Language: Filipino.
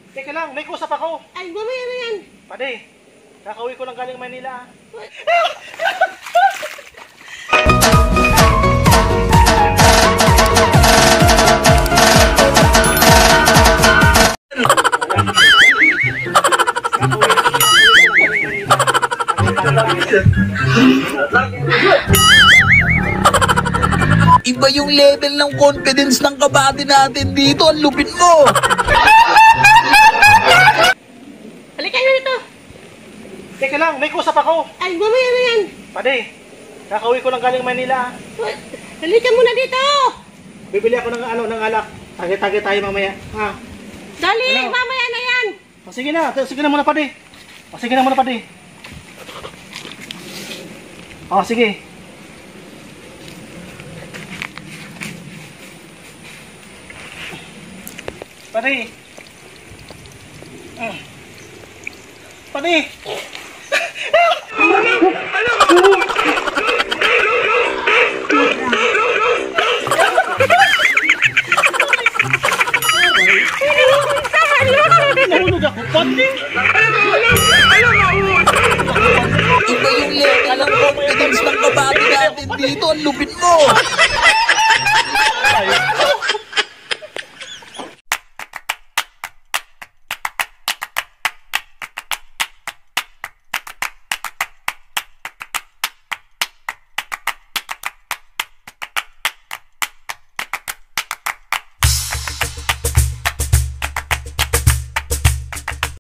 Teka lang, may kusap ako. Ay, mamaya na yan. Pade, kakauwi ko lang galing Manila. Iba yung level ng confidence ng kabady natin dito. Ang lupit mo! Halika na dito. Teka lang, may kusap ako. Ay, mamaya na yan. Pade, kakauwi ko lang galing Manila. Halika muna dito. Bibili ako ng ng alak. Tage-tage tayo mamaya. Ha? Dali, Ano? mamaya na yan. O, sige na muna Pade. O, sige na muna Pade. O, sige. Pade. Pade. Nahulog ako, Pade. Iba yung level ng confidence ng kabady natin dito. Ang lupit mo! Ay,